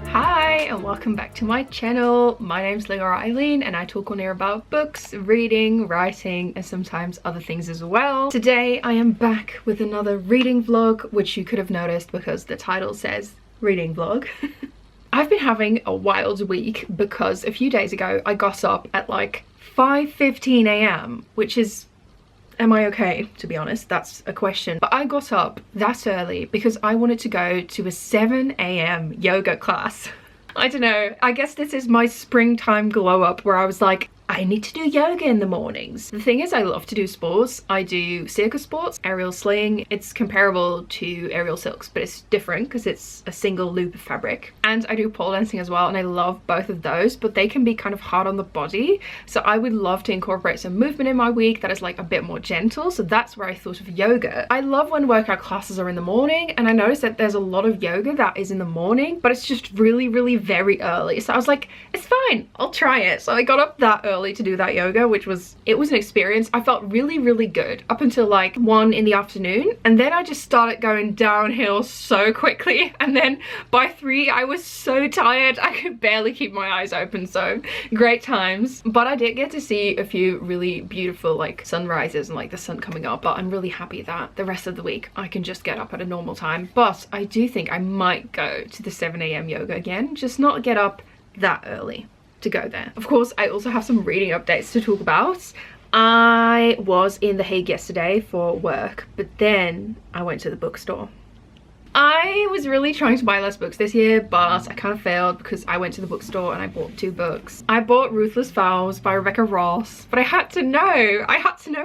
Hi and welcome back to my channel. My name's Leora and I talk on here about books, reading, writing and sometimes other things as well. Today I am back with another reading vlog, which you could have noticed because the title says reading vlog. I've been having a wild week because a few days ago I got up at like 5:15 a.m, which is, am I okay? To be honest, that's a question. But I got up that early because I wanted to go to a 7 a.m. yoga class. I don't know, I guess this is my springtime glow up where I was like, I need to do yoga in the mornings. The thing is, I love to do sports. I do circus sports, aerial sling. It's comparable to aerial silks, but it's different because it's a single loop of fabric. And I do pole dancing as well, and I love both of those, but they can be kind of hard on the body. So I would love to incorporate some movement in my week that is like a bit more gentle. So that's where I thought of yoga. I love when workout classes are in the morning, and I noticed that there's a lot of yoga that is in the morning, but it's just really, really very early. So I was like, it's fine, I'll try it. So I got up that early to do that yoga, which was, it was an experience. I felt really, really good up until like 1 in the afternoon, and then I just started going downhill so quickly, and then by 3 I was so tired I could barely keep my eyes open. So great times. But I did get to see a few really beautiful like sunrises and like the sun coming up, but I'm really happy that the rest of the week I can just get up at a normal time. But I do think I might go to the 7 a.m. yoga again, just not get up that early to go there. Of course, I also have some reading updates to talk about. I was in The Hague yesterday for work, but then I went to the bookstore. I was really trying to buy less books this year, but I kind of failed because I went to the bookstore and I bought 2 books. I bought Ruthless Vows by Rebecca Ross, but I had to know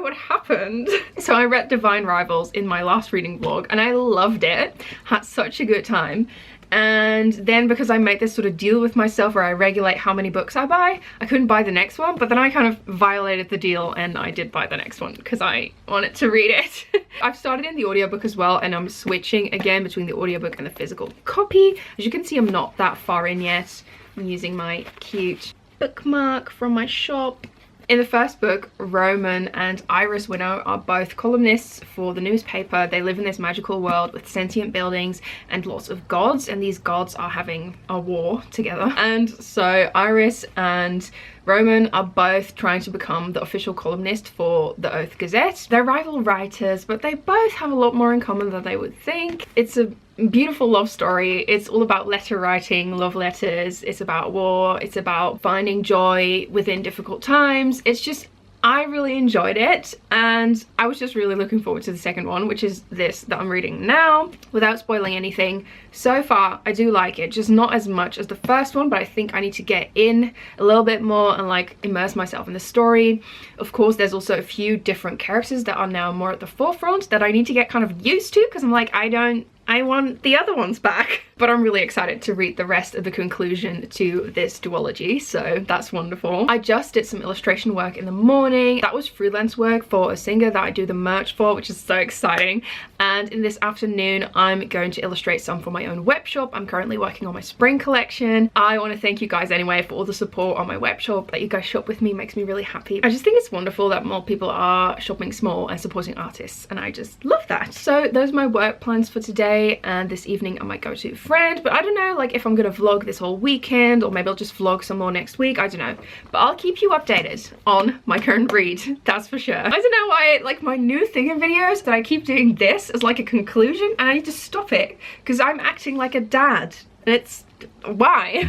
what happened. So I read Divine Rivals in my last reading vlog and I loved it, had such a good time. And then because I made this sort of deal with myself where I regulate how many books I buy, I couldn't buy the next one, but then I kind of violated the deal and I did buy the next one because I wanted to read it. I've started in the audiobook as well, and I'm switching again between the audiobook and the physical copy. As you can see, I'm not that far in yet. I'm using my cute bookmark from my shop. In the first book, Roman and Iris Winnow are both columnists for the newspaper. They live in this magical world with sentient buildings and lots of gods, and these gods are having a war together. And so Iris and Roman are both trying to become the official columnist for the Oath Gazette. They're rival writers, but they both have a lot more in common than they would think. It's a beautiful love story. It's all about letter writing, love letters. It's about war. It's about finding joy within difficult times. It's just, I really enjoyed it, and I was just really looking forward to the second one, which is this that I'm reading now. Without spoiling anything, so far I do like it, just not as much as the first one, but I think I need to get in a little bit more and like immerse myself in the story. Of course, there's also a few different characters that are now more at the forefront that I need to get kind of used to, because I'm like, I want the other ones back. But I'm really excited to read the rest of the conclusion to this duology, so that's wonderful. I just did some illustration work in the morning. That was freelance work for a singer that I do the merch for, which is so exciting. And in this afternoon, I'm going to illustrate some for my own web shop. I'm currently working on my spring collection. I want to thank you guys anyway for all the support on my web shop. That you guys shop with me makes me really happy. I just think it's wonderful that more people are shopping small and supporting artists, and I just love that. So those are my work plans for today, and this evening I might go to Friend, but I don't know like if I'm gonna vlog this whole weekend or maybe I'll just vlog some more next week. I don't know, but I'll keep you updated on my current read, that's for sure. I don't know why like my new thing in videos that I keep doing this as like a conclusion, and I need to stop it because I'm acting like a dad, and it's why.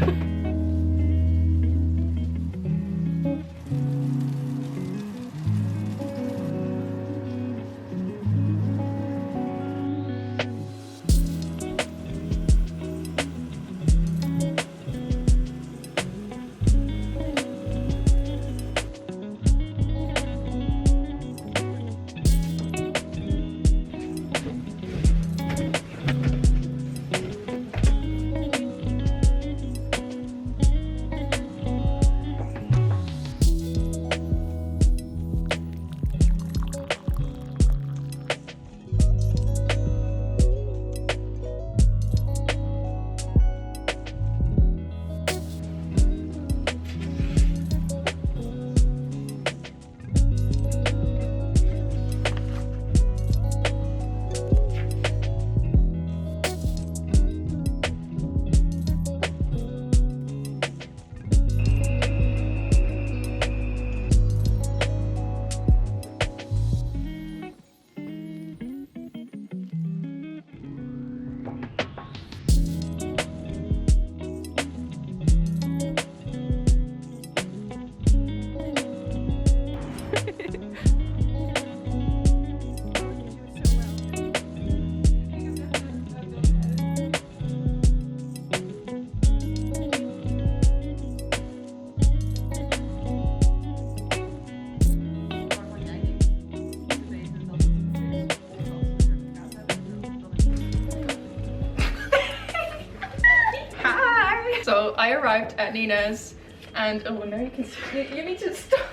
I arrived at Nina's and oh no, you need to stop.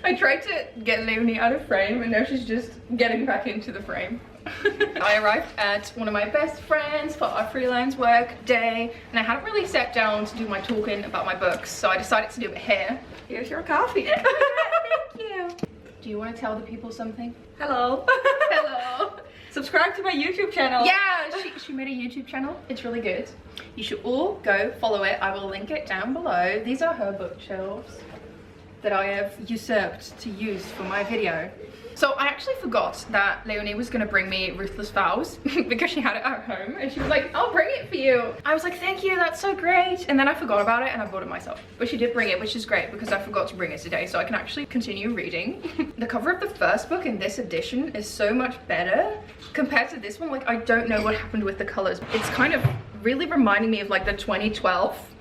I tried to get Leonie out of frame and now she's just getting back into the frame. I arrived at one of my best friends for our freelance work day and I hadn't really sat down to do my talking about my books, so I decided to do it here. Here's your coffee. Thank you. Do you want to tell the people something? Hello. Hello. Subscribe to my YouTube channel. Yeah, she made a YouTube channel. It's really good. You should all go follow it. I will link it down below. These are her bookshelves that I have usurped to use for my video. So I actually forgot that Leonie was gonna bring me Ruthless Vows because she had it at home and she was like, I'll bring it for you. I was like, thank you, that's so great. And then I forgot about it and I bought it myself. But she did bring it, which is great because I forgot to bring it today, so I can actually continue reading. The cover of the first book in this edition is so much better compared to this one. Like, I don't know what happened with the colors. It's kind of really reminding me of like the 2012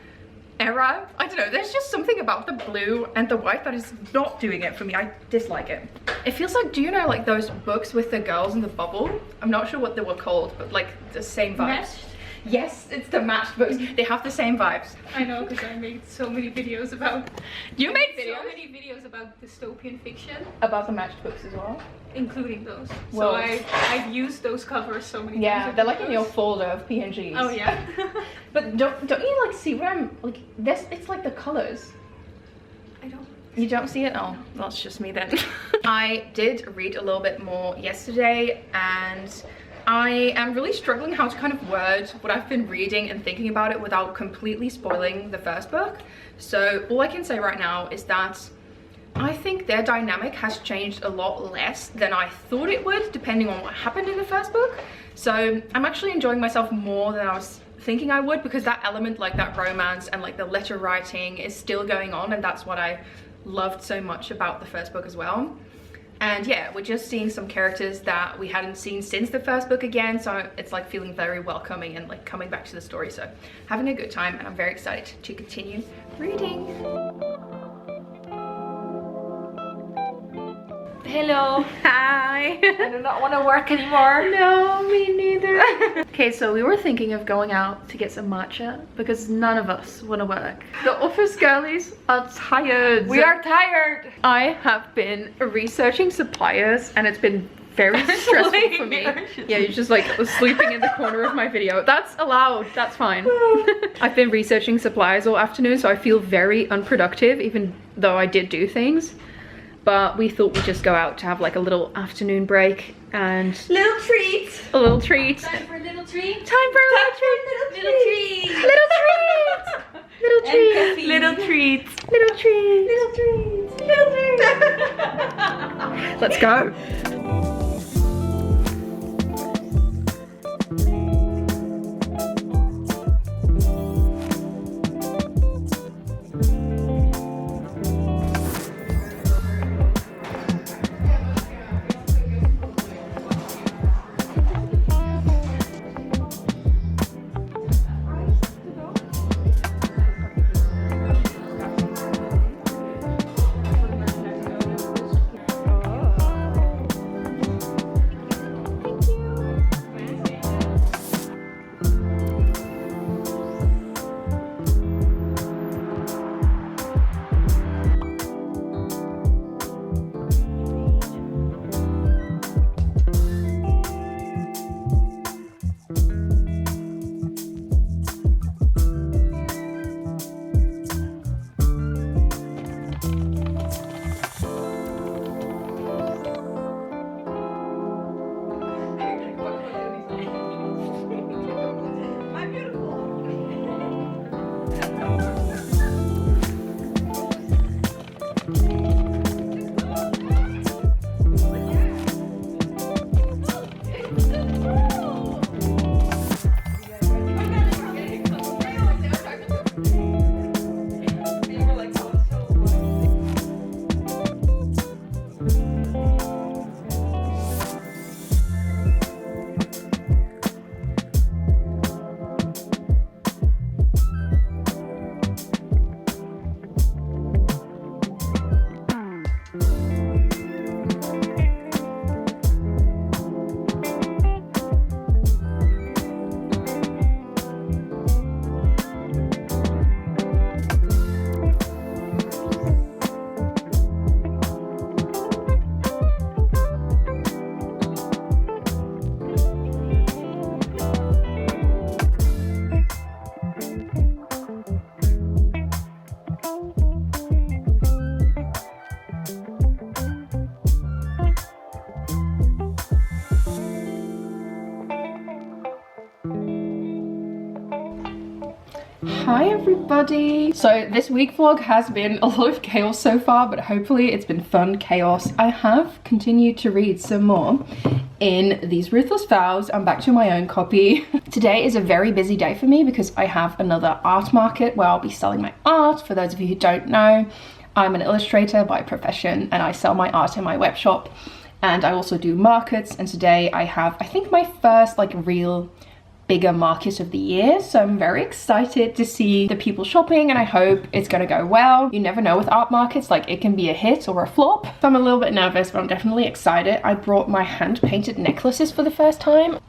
era. I don't know, there's just something about the blue and the white that is not doing it for me. I dislike it. It feels like, do you know like those books with the girls in the bubble? I'm not sure what they were called, but like the same vibes. Matched? Yes, it's the matched books. They have the same vibes. I know, because I made so many videos about... You made videos? So many videos about dystopian fiction. About the matched books as well? Including those. Well, so I've used those covers so many times. Yeah, they're like in your folder of PNGs. Oh yeah. But don't you like see what I'm, like this, it's like the colors. I don't. You don't see it? Oh, that's just me then. I did read a little bit more yesterday and I am really struggling how to kind of word what I've been reading and thinking about it without completely spoiling the first book. So all I can say right now is that I think their dynamic has changed a lot less than I thought it would, depending on what happened in the first book. So I'm actually enjoying myself more than I was thinking I would, because that element, like that romance and like the letter writing, is still going on, and that's what I loved so much about the first book as well. And yeah, we're just seeing some characters that we hadn't seen since the first book again, so it's like feeling very welcoming and like coming back to the story. So having a good time, and I'm very excited to continue reading. Hello. Hi. I do not want to work anymore. No, me neither. Okay, so we were thinking of going out to get some matcha because none of us want to work. The office girlies are tired. We are tired. I have been researching suppliers and it's been very stressful for me. Yeah, you're just like sleeping in the corner of my video. That's allowed, that's fine. I've been researching suppliers all afternoon, so I feel very unproductive even though I did do things. But we thought we'd just go out to have like a little afternoon break and... Little treat. A little treat. Time for a little treat. Time for a little treat. Little treat. Little treat. Little treat. Little treats. Little treat. Little treats. Little treats. Let's go. Hi everybody! So this week vlog has been a lot of chaos so far, but hopefully it's been fun chaos. I have continued to read some more in These Ruthless Vows. I'm back to my own copy. Today is a very busy day for me because I have another art market where I'll be selling my art. For those of you who don't know, I'm an illustrator by profession and I sell my art in my web shop, and I also do markets, and today I have, I think, my first like real bigger market of the year, so I'm very excited to see the people shopping and I hope it's gonna go well. You never know with art markets, like it can be a hit or a flop. So I'm a little bit nervous, but I'm definitely excited. I brought my hand-painted necklaces for the first time.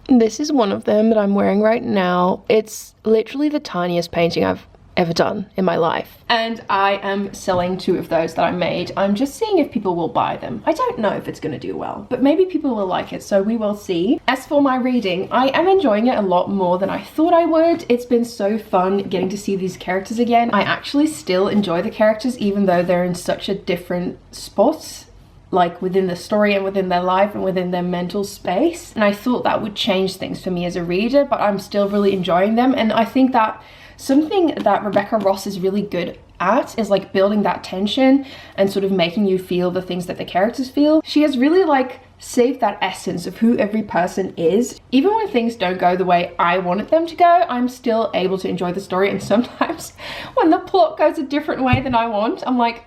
This is one of them that I'm wearing right now. It's literally the tiniest painting I've ever done in my life, and I am selling 2 of those that I made. I'm just seeing if people will buy them. I don't know if it's gonna do well, but maybe people will like it, so we will see. As for my reading, I am enjoying it a lot more than I thought I would. It's been so fun getting to see these characters again. I actually still enjoy the characters even though they're in such a different spot, like within the story and within their life and within their mental space, and I thought that would change things for me as a reader, but I'm still really enjoying them. And I think that something that Rebecca Ross is really good at is like building that tension and sort of making you feel the things that the characters feel. She has really like saved that essence of who every person is. Even when things don't go the way I wanted them to go, I'm still able to enjoy the story, and sometimes when the plot goes a different way than I want, I'm like,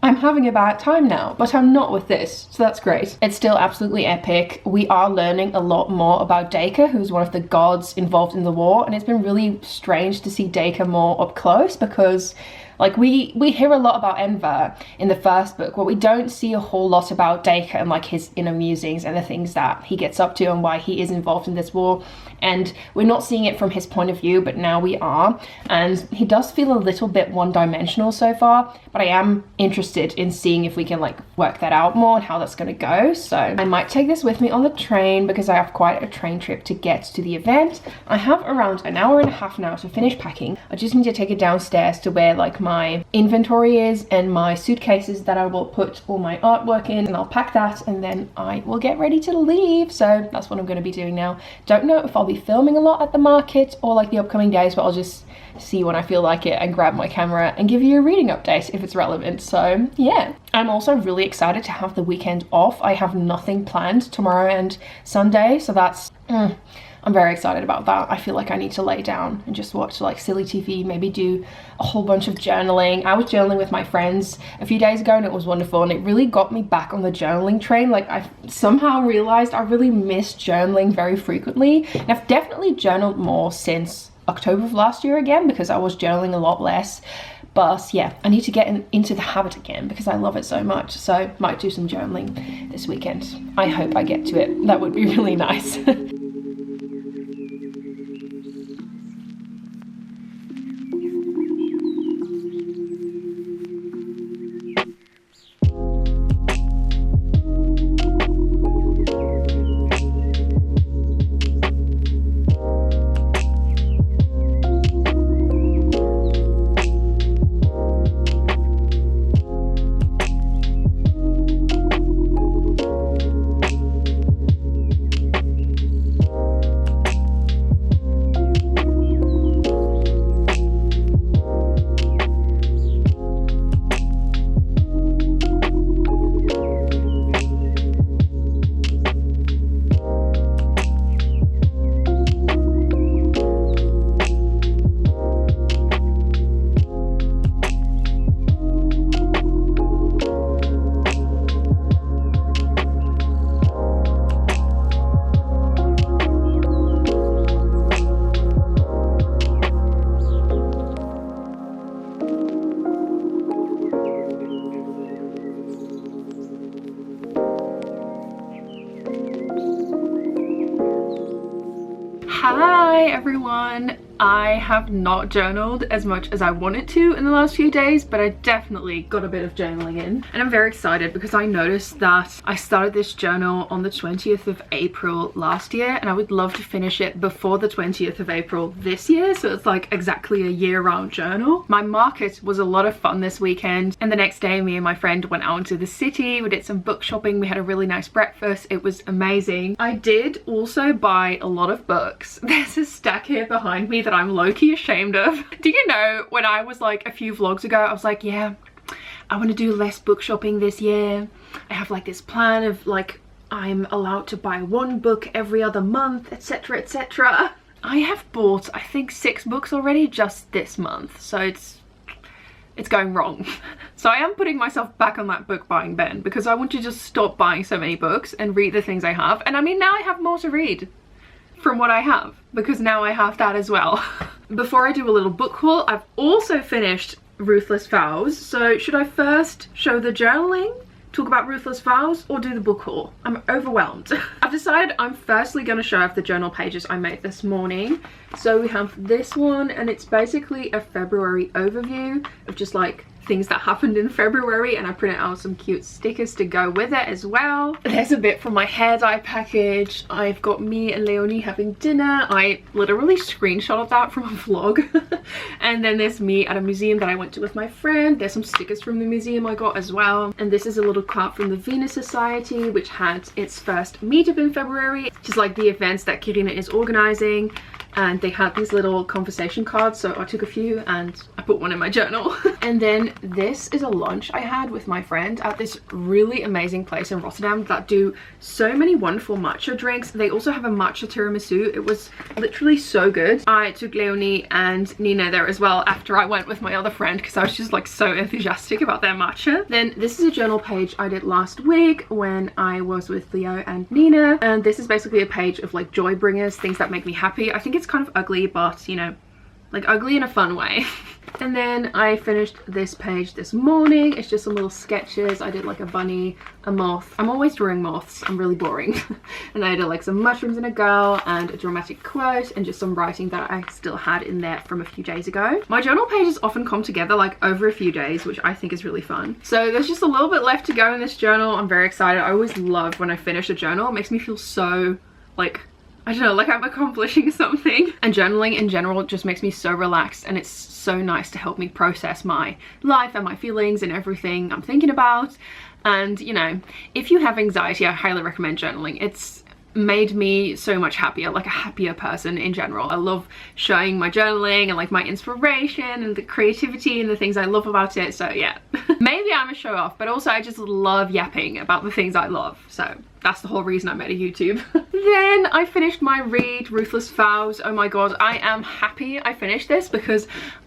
I'm having a bad time now, but I'm not with this, so that's great. It's still absolutely epic. We are learning a lot more about Dacre, who's one of the gods involved in the war, and it's been really strange to see Dacre more up close because like we hear a lot about Enver in the first book, but we don't see a whole lot about Dacre and like his inner musings and the things that he gets up to and why he is involved in this war. And we're not seeing it from his point of view, but now we are. And he does feel a little bit one-dimensional so far, but I am interested in seeing if we can like work that out more and how that's gonna go. So I might take this with me on the train because I have quite a train trip to get to the event. I have around an hour and a half now to finish packing. I just need to take it downstairs to where like my inventory is and my suitcases that I will put all my artwork in, and I'll pack that and then I will get ready to leave. So that's what I'm going to be doing now. Don't know if I'll be filming a lot at the market or like the upcoming days, but I'll just see when I feel like it and grab my camera and give you a reading update if it's relevant. So yeah, I'm also really excited to have the weekend off. I have nothing planned tomorrow and Sunday, so that's I'm very excited about that. I feel like I need to lay down and just watch like silly TV, maybe do a whole bunch of journaling. I was journaling with my friends a few days ago and it was wonderful, and it really got me back on the journaling train. Like I somehow realized I really miss journaling very frequently, and I've definitely journaled more since October of last year again because I was journaling a lot less. But yeah, I need to get into the habit again because I love it so much. So might do some journaling this weekend. I hope I get to it. That would be really nice. Hi everyone! I have not journaled as much as I wanted to in the last few days, but I definitely got a bit of journaling in. And I'm very excited because I noticed that I started this journal on the 20th of April last year, and I would love to finish it before the 20th of April this year, so it's like exactly a year-round journal. My market was a lot of fun this weekend, and the next day me and my friend went out into the city. We did some book shopping, we had a really nice breakfast. It was amazing. I did also buy a lot of books. There's a stack here behind me that that I'm low-key ashamed of. Do you know, when I was like a few vlogs ago, I was like, yeah, I want to do less book shopping this year. I have like this plan of like I'm allowed to buy one book every other month, etc, etc. I have bought, I think, 6 books already just this month, so it's going wrong. So I am putting myself back on that book buying bin because I want to just stop buying so many books and read the things I have. And I mean, now I have more to read from what I have because now I have that as well. Before I do a little book haul, I've also finished Ruthless Vows. So should I first show the journaling, talk about Ruthless Vows, or do the book haul? I'm overwhelmed. I've decided I'm firstly going to show off the journal pages I made this morning. So we have this one, and it's basically a February overview of just like things that happened in February, and I printed out some cute stickers to go with it as well. There's a bit from my hair dye package. I've got me and Leonie having dinner. I literally screenshotted that from a vlog. And then there's me at a museum that I went to with my friend. There's some stickers from the museum I got as well. And this is a little card from the Venus Society, which had its first meetup in February, just like the events that Kirina is organizing. And they had these little conversation cards, so I took a few and I put one in my journal. And then this is a lunch I had with my friend at this really amazing place in Rotterdam that do so many wonderful matcha drinks. They also have a matcha tiramisu. It was literally so good. I took Leonie and Nina there as well after I went with my other friend because I was just like so enthusiastic about their matcha. Then this is a journal page I did last week when I was with Leo and Nina, and this is basically a page of like joy bringers, things that make me happy. I think it's kind of ugly, but you know, like ugly in a fun way. And then I finished this page this morning. It's just some little sketches. I did like a bunny, a moth. I'm always drawing moths. I'm really boring. And I did like some mushrooms and a girl and a dramatic quote and just some writing that I still had in there from a few days ago. My journal pages often come together like over a few days, which I think is really fun. So there's just a little bit left to go in this journal. I'm very excited. I always love when I finish a journal. It makes me feel so like, I don't know, like I'm accomplishing something. And journaling in general just makes me so relaxed, and it's so nice to help me process my life and my feelings and everything I'm thinking about. And you know, if you have anxiety, I highly recommend journaling. It's made me so much happier, like a happier person in general. I love showing my journaling and like my inspiration and the creativity and the things I love about it. So yeah, maybe I'm a show off, but also I just love yapping about the things I love. So that's the whole reason I made a YouTube. Then I finished my read, Ruthless Vows. Oh my god, I am happy I finished this because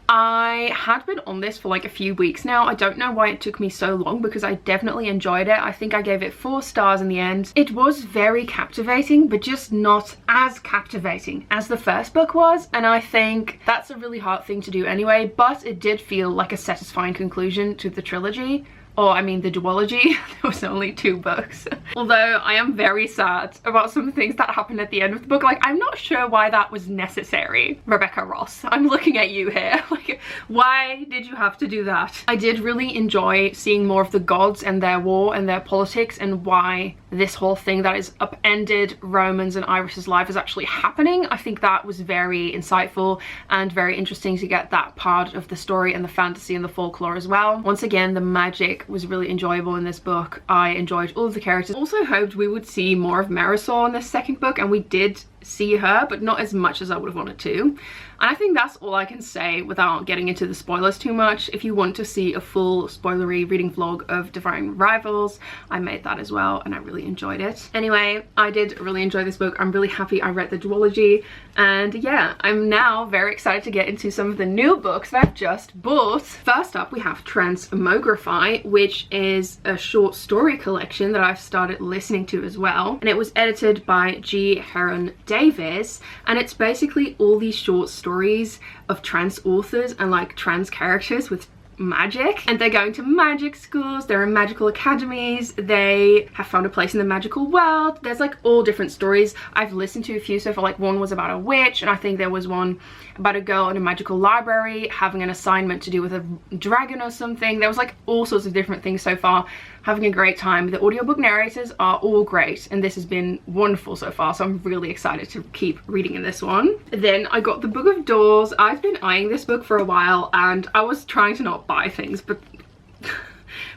I had been on this for like a few weeks now. I don't know why it took me so long because I definitely enjoyed it. I think I gave it 4 stars in the end. It was very captivating, but just not as captivating as the first book was. And I think that's a really hard thing to do anyway, but it did feel like a satisfying conclusion to the trilogy. Or I mean the duology. There was only 2 books. Although I am very sad about some things that happened at the end of the book. Like, I'm not sure why that was necessary. Rebecca Ross, I'm looking at you here. Like, why did you have to do that? I did really enjoy seeing more of the gods and their war and their politics and why this whole thing that is upended Roman's and Iris's life is actually happening. I think that was very insightful and very interesting to get that part of the story and the fantasy and the folklore as well. Once again, the magic was really enjoyable in this book. I enjoyed all of the characters. Also hoped we would see more of Marisol in this second book, and we did see her, but not as much as I would have wanted to. And I think that's all I can say without getting into the spoilers too much. If you want to see a full spoilery reading vlog of Divine Rivals, I made that as well and I really enjoyed it. Anyway, I did really enjoy this book. I'm really happy I read the duology, and yeah, I'm now very excited to get into some of the new books that I've just bought. First up, we have Transmogrify, which is a short story collection that I've started listening to as well, and it was edited by G. Heron Davis, and it's basically all these short stories of trans authors and like trans characters with magic, and they're going to magic schools, they're in magical academies, they have found a place in the magical world. There's like all different stories. I've listened to a few so far. Like, one was about a witch, and I think there was one about a girl in a magical library having an assignment to do with a dragon or something. There was like all sorts of different things so far. Having a great time. The audiobook narrators are all great, and this has been wonderful so far, so I'm really excited to keep reading in this one. Then I got the Book of Doors. I've been eyeing this book for a while, and I was trying to not buy things, but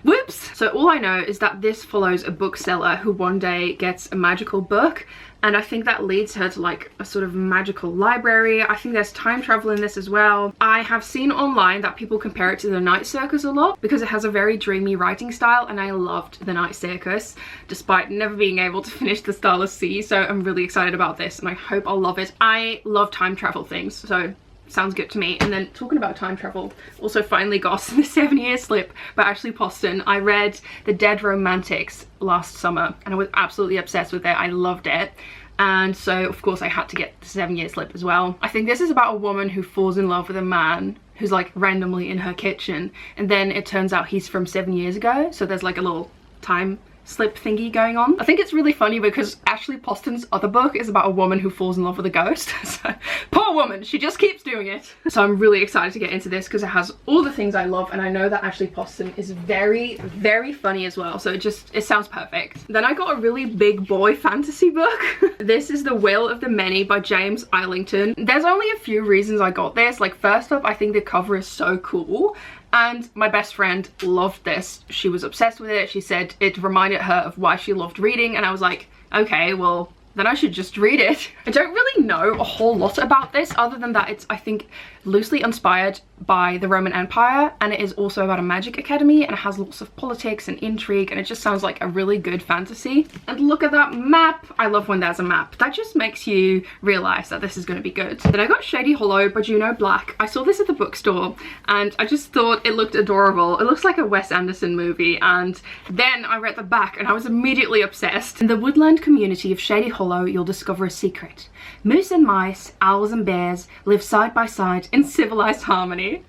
whoops. So all I know is that this follows a bookseller who one day gets a magical book, and I think that leads her to like a sort of magical library. I think there's time travel in this as well. I have seen online that people compare it to The Night Circus a lot because it has a very dreamy writing style, and I loved The Night Circus despite never being able to finish The Starless Sea, so I'm really excited about this and I hope I'll love it. I love time travel things, so sounds good to me. And then talking about time travel, also finally got The 7-Year Slip by Ashley Poston. I read The Dead Romantics last summer and I was absolutely obsessed with it. I loved it. And so of course I had to get The 7-Year Slip as well. I think this is about a woman who falls in love with a man who's like randomly in her kitchen, and then it turns out he's from 7 years ago, so there's like a little time slip thingy going on. I think it's really funny because Ashley Poston's other book is about a woman who falls in love with a ghost. So poor woman, she just keeps doing it. So I'm really excited to get into this because it has all the things I love, and I know that Ashley Poston is very, very funny as well, so it sounds perfect. Then I got a really big boy fantasy book. This is The Will of the Many by James Islington. There's only a few reasons I got this. Like, first up, I think the cover is so cool. And my best friend loved this. She was obsessed with it. She said it reminded her of why she loved reading, and I was like, okay, well, then I should just read it. I don't really know a whole lot about this other than that it's, I think, loosely inspired by the Roman Empire, and it is also about a magic academy, and it has lots of politics and intrigue, and it just sounds like a really good fantasy. And look at that map. I love when there's a map. That just makes you realize that this is going to be good. Then I got Shady Hollow by Juno Black. I saw this at the bookstore and I just thought it looked adorable. It looks like a Wes Anderson movie, and then I read the back and I was immediately obsessed. In the woodland community of Shady Hollow, you'll discover a secret. Moose and mice, owls and bears live side by side in civilized harmony.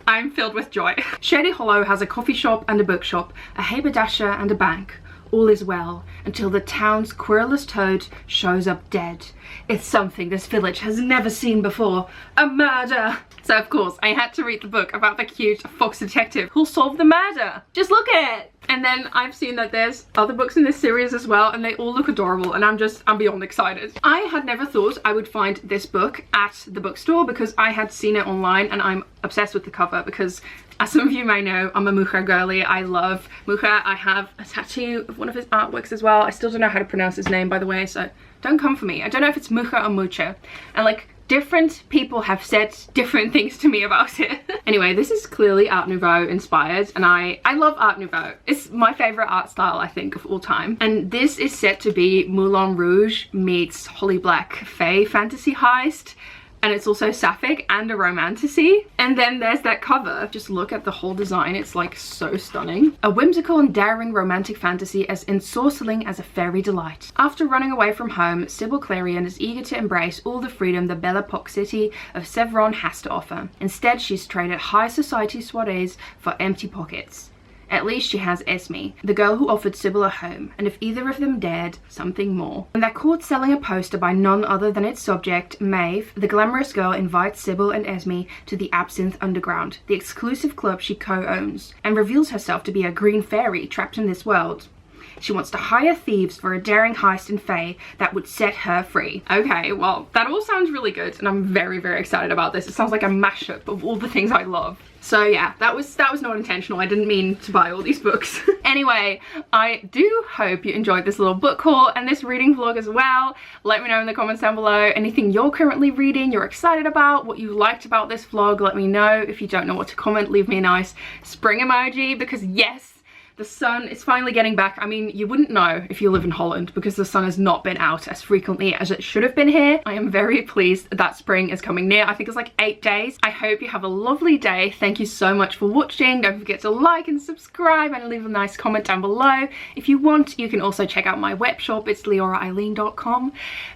I'm filled with joy. Shady Hollow has a coffee shop and a bookshop, a haberdasher and a bank. All is well until the town's querulous toad shows up dead. It's something this village has never seen before. A murder! So of course I had to read the book about the cute fox detective who'll solve the murder. Just look at it! And then I've seen that there's other books in this series as well, and they all look adorable, and I'm beyond excited. I had never thought I would find this book at the bookstore because I had seen it online, and I'm obsessed with the cover because, as some of you may know, I'm a Mucha girly. I love Mucha. I have a tattoo of one of his artworks as well. I still don't know how to pronounce his name, by the way, so don't come for me. I don't know if it's Mucha or Mucha. And like, different people have said different things to me about it. Anyway, this is clearly Art Nouveau inspired, and I love Art Nouveau. It's my favorite art style, I think, of all time. And this is set to be Moulin Rouge meets Holly Black Fae fantasy heist. And it's also sapphic and a romantasy. And then there's that cover. Just look at the whole design. It's like so stunning. A whimsical and daring romantic fantasy as ensorceling as a fairy delight. After running away from home, Sybil Clarion is eager to embrace all the freedom the Belle Epoque city of Everand has to offer. Instead, she's traded high society soirees for empty pockets. At least she has Esme, the girl who offered Sybil a home, and if either of them dared, something more. When they're caught selling a poster by none other than its subject, Maeve, the glamorous girl, invites Sybil and Esme to the Absinthe Underground, the exclusive club she co-owns, and reveals herself to be a green fairy trapped in this world. She wants to hire thieves for a daring heist in Fae that would set her free. Okay, well, that all sounds really good, and I'm very, very excited about this. It sounds like a mashup of all the things I love. So yeah, that was not intentional. I didn't mean to buy all these books. Anyway, I do hope you enjoyed this little book haul and this reading vlog as well. Let me know in the comments down below anything you're currently reading, you're excited about, what you liked about this vlog. Let me know. If you don't know what to comment, leave me a nice spring emoji, because yes, the sun is finally getting back. I mean, you wouldn't know if you live in Holland because the sun has not been out as frequently as it should have been here. I am very pleased that spring is coming near. I think it's like 8 days. I hope you have a lovely day. Thank you so much for watching. Don't forget to like and subscribe and leave a nice comment down below. If you want, you can also check out my web shop. It's leoraeileen.com.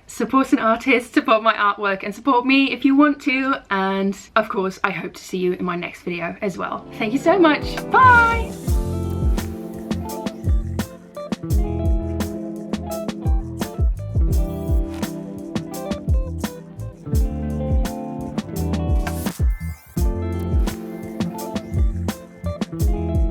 Support an artist, support my artwork, and support me if you want to. And of course, I hope to see you in my next video as well. Thank you so much. Bye!